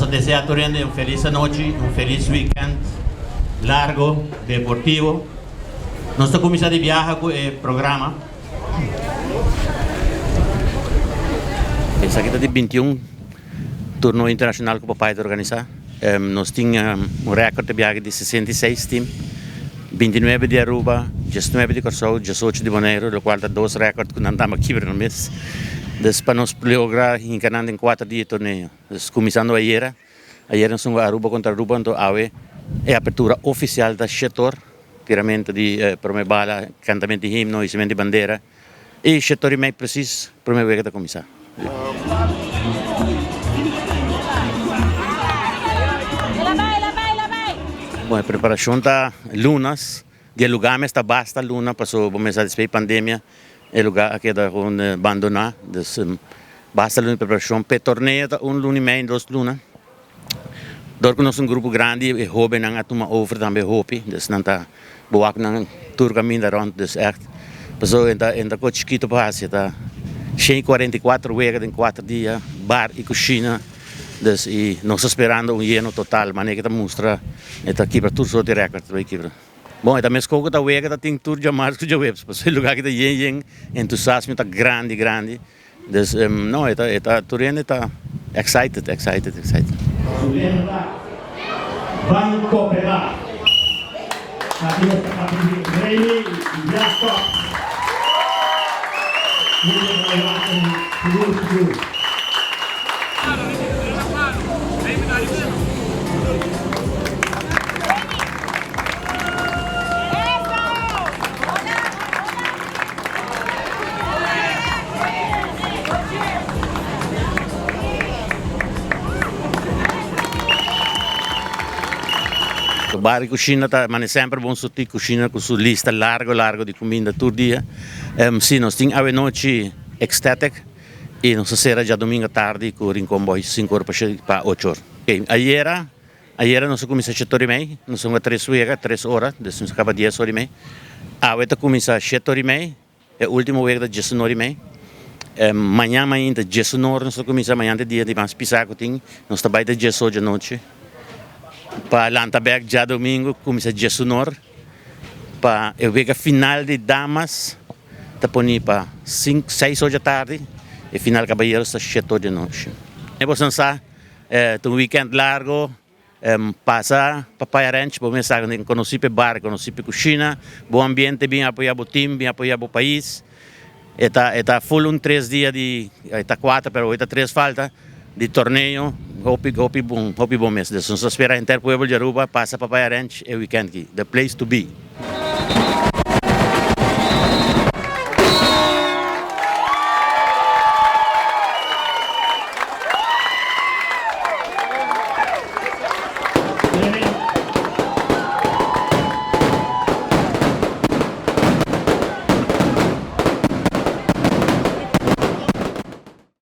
deseo a Torrente una feliz noche, un feliz weekend largo, deportivo. Nuestro comisario de viaje con el programa. Essa aqui está de 21 torneio internacional que o papai organiza. Nós tínhamos um recorde de viagem de 66 times, 29 de Aruba, 19 de Corsol, 18 de Bonaire, o qual dá 2 recordes que não estamos aqui no mês. Depois nós logramos encanando em 4 dias de torneio. Começando ayer nós fomos Aruba contra Aruba, então é a abertura oficial da setor, tiramento de promebala, cantamento de himno, ismento de bandeira, e setor e meio preciso para o meu da começar. Bom, a preparação está lunas, de lugar está basta luna, passou começar a pandemia, é lugar aqui da abandonar, basta luna preparação, para torneio luna e meio, 2 lunas. Dorco nós grupo grande, e hobby não atuma over também hobby, dus não tá boa não tour caminho da rond, dus echt, passou ainda com chiquito para tá 144 week em 4 dias, bar e cozinha. Dus nós esperando um lleno total, mas que mostra está aqui para tudo de recorde vai aqui. Bom, também escolho da week da tem tour de março de webs, porque o lugar que está yen entusiasmo está grande. Dus não, está turendo está excited. Banco Pelar. Aqui está Reini e Jacob. O bar e cucina mas é sempre bom sortir cucina com sua lista largo de comida todo dia. Sim, nós temos a noite ecstatic e nós será já domingo à tarde com o comboio 5 horas para 8 horas. Okay. Ayer nós começamos às 7h30, nós somos 3 horas, nós acaba 10 horas e meia. Hoje começa às 7h30, é o último dia das 19h30. Amanhã ainda 19 nós começamos amanhã de dia de mais pisar, nós trabalhamos das 18 da noite. Para Lantaberg já domingo começa 19 para eu vejo a final de damas tá poni para 6 horas da tarde e final caballeiros às 7 horas da noite. É bom pensar, um weekend largo, passar papai ranch, bom pensar conhecer o bar, conhecer a cozinha, bom ambiente, bem apoiar o time, bem apoiar o país. Está full 3 dias de, está 4, mas hoje 3 falta de torneio. Hopi bom mês. Nós esperamos Interpueblo de Aruba, passa para Papai Ranch e weekend aqui. The place to be.